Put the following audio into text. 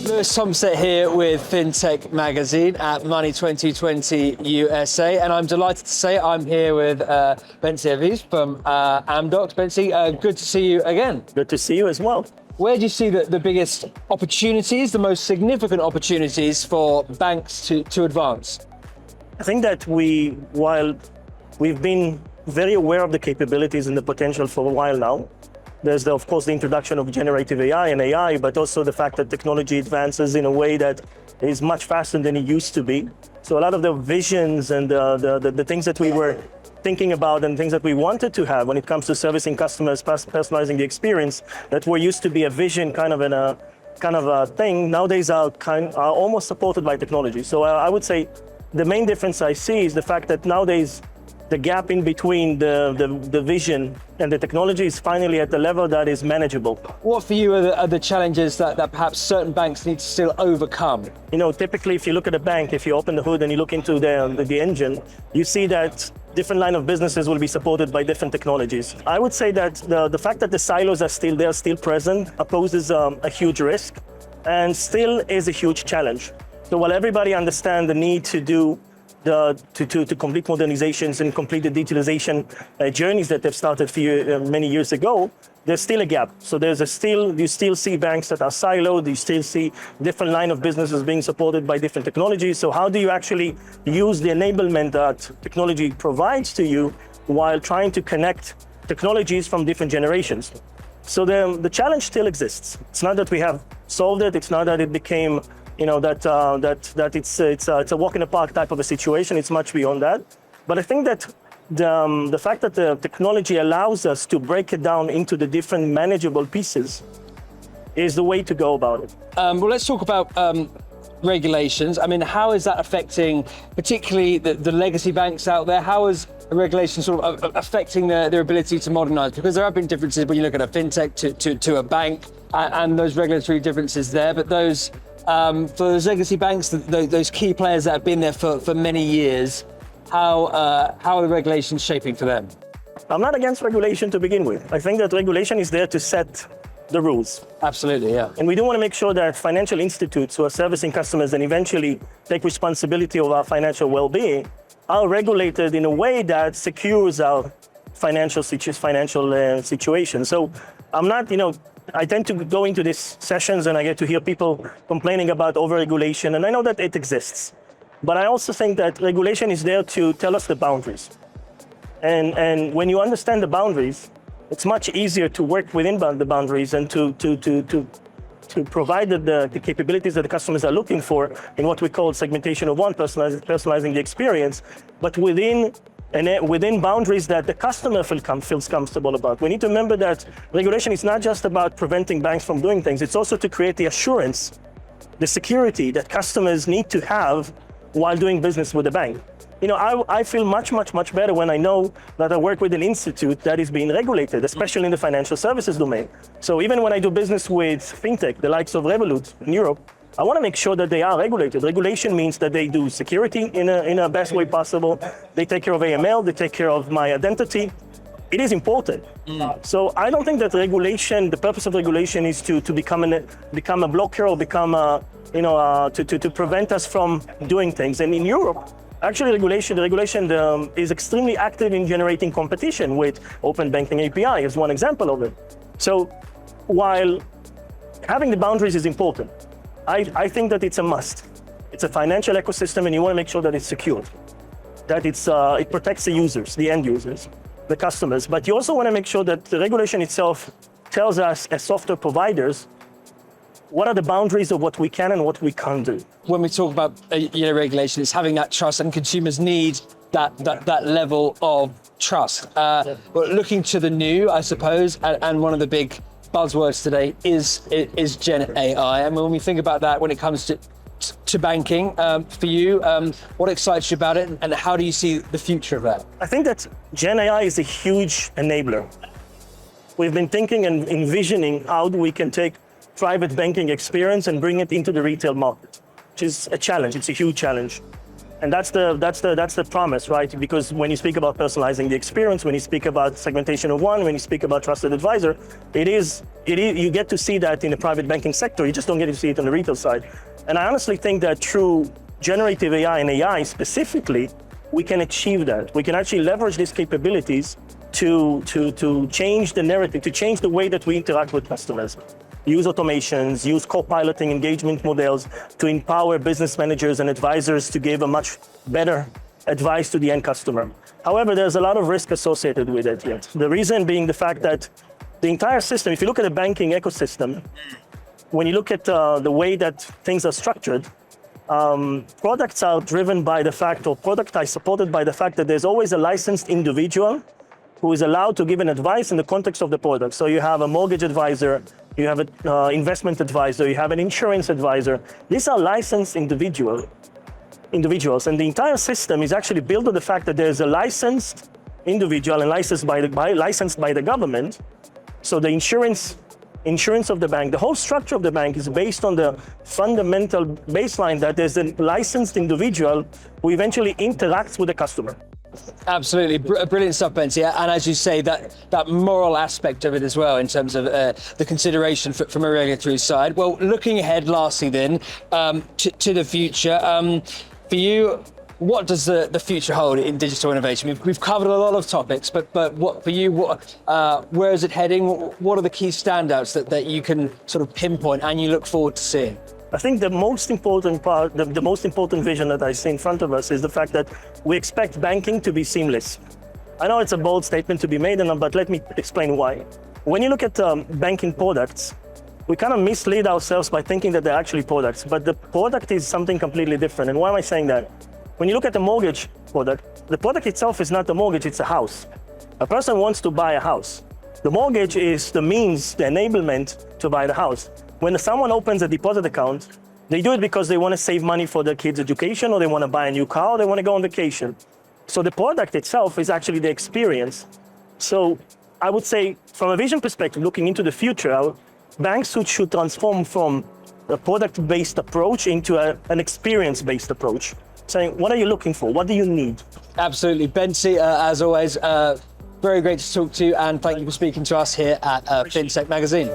Lewis Tomset here with Fintech Magazine at Money 2020 USA, and I'm delighted to say I'm here with Bentzi Aviv from Amdocs. Bentzi, good to see you again. Good to see you as well. Where do you see the biggest opportunities, the most significant opportunities for banks to advance? I think that while we've been very aware of the capabilities and the potential for a while now, there's, of course, the introduction of generative AI and AI, but also the fact that technology advances in a way that is much faster than it used to be. So a lot of the visions and the things that we were thinking about and things that we wanted to have when it comes to servicing customers, personalizing the experience, that were used to be a vision kind of a thing, nowadays are almost supported by technology. So I would say the main difference I see is the fact that nowadays the gap in between the vision and the technology is finally at a level that is manageable. What for you are the challenges that perhaps certain banks need to still overcome? You know, typically if you look at a bank, if you open the hood and you look into the engine, you see that different line of businesses will be supported by different technologies. I would say that the fact that the silos are still there, still present, poses a huge risk and still is a huge challenge. So while everybody understands the need to do to complete modernizations and complete the digitalization journeys that they've started many years ago, there's still a gap. So you still see banks that are siloed, you still see different line of businesses being supported by different technologies. So how do you actually use the enablement that technology provides to you while trying to connect technologies from different generations? So the challenge still exists. It's not that we have solved it, it's not that it became that it's a walk in the park type of a situation. It's much beyond that. But I think that the fact that the technology allows us to break it down into the different manageable pieces is the way to go about it. Well, let's talk about regulations. I mean, how is that affecting particularly the legacy banks out there? How is regulation sort of affecting their ability to modernize? Because there have been differences when you look at a fintech to a bank and those regulatory differences there, but those for those legacy banks, those key players that have been there for many years, how are the regulations shaping for them? I'm not against regulation to begin with. I think that regulation is there to set the rules. Absolutely, yeah. And we do want to make sure that financial institutes who are servicing customers and eventually take responsibility of our financial well-being are regulated in a way that secures our financial situation. So I'm not, I tend to go into these sessions and I get to hear people complaining about over-regulation, and I know that it exists. But I also think that regulation is there to tell us the boundaries. And when you understand the boundaries, it's much easier to work within the boundaries and to provide the capabilities that the customers are looking for in what we call segmentation of one, personalizing the experience, but within boundaries that the customer feels comfortable about. We need to remember that regulation is not just about preventing banks from doing things, it's also to create the assurance, the security that customers need to have while doing business with a bank. I feel much better when I know that I work with an institute that is being regulated, especially in the financial services domain. So even when I do business with Fintech, the likes of Revolut in Europe, I want to make sure that they are regulated. Regulation means that they do security in a best way possible. They take care of AML, they take care of my identity. It is important. So I don't think that regulation, the purpose of regulation is to become a blocker or to prevent us from doing things. And in Europe, actually the regulation is extremely active in generating competition with open banking API is one example of it. So while having the boundaries is important, I think that it's a must. It's a financial ecosystem and you want to make sure that it's secured, that it protects the users, the end users, the customers. But you also want to make sure that the regulation itself tells us as software providers what are the boundaries of what we can and what we can't do. When we talk about regulation, it's having that trust, and consumers need that level of trust. But looking to the new, I suppose, and one of the big buzzwords today is Gen AI. And when we think about that, when it comes to banking, for you, what excites you about it, and how do you see the future of that? I think that Gen AI is a huge enabler. We've been thinking and envisioning how we can take private banking experience and bring it into the retail market, which is a challenge. It's a huge challenge. And that's the promise, right? Because when you speak about personalizing the experience, when you speak about segmentation of one, when you speak about trusted advisor, you get to see that in the private banking sector. You just don't get to see it on the retail side. And I honestly think that through generative AI and AI specifically, we can achieve that. We can actually leverage these capabilities to change the narrative, to change the way that we interact with customers. Use automations, use co-piloting engagement models to empower business managers and advisors to give a much better advice to the end customer. However, there's a lot of risk associated with it yet. The reason being the fact that the entire system, if you look at the banking ecosystem, when you look at the way that things are structured, products are driven by the fact, or product is supported by the fact that there's always a licensed individual who is allowed to give an advice in the context of the product. So you have a mortgage advisor, you have an investment advisor, you have an insurance advisor. These are licensed individuals, and the entire system is actually built on the fact that there's a licensed individual and licensed by the government. So the insurance of the bank, the whole structure of the bank is based on the fundamental baseline that there's a licensed individual who eventually interacts with the customer. Absolutely, brilliant stuff, Bentzi. And as you say, that moral aspect of it as well, in terms of the consideration from a regulatory side. Well, looking ahead, lastly, then to the future, for you, what does the future hold in digital innovation? We've covered a lot of topics, but what for you? Where is it heading? What are the key standouts that you can sort of pinpoint and you look forward to seeing? I think the most important part, the most important vision that I see in front of us is the fact that we expect banking to be seamless. I know it's a bold statement to be made, but let me explain why. When you look at banking products, we kind of mislead ourselves by thinking that they're actually products, but the product is something completely different. And why am I saying that? When you look at the mortgage product, the product itself is not a mortgage, it's a house. A person wants to buy a house. The mortgage is the means, the enablement to buy the house. When someone opens a deposit account, they do it because they want to save money for their kids' education, or they want to buy a new car, or they want to go on vacation. So the product itself is actually the experience. So I would say, from a vision perspective, looking into the future, banks should transform from a product-based approach into an experience-based approach. Saying, what are you looking for? What do you need? Absolutely. Bentzi, as always, very great to talk to you, and thank you for speaking to us here at Fintech Magazine.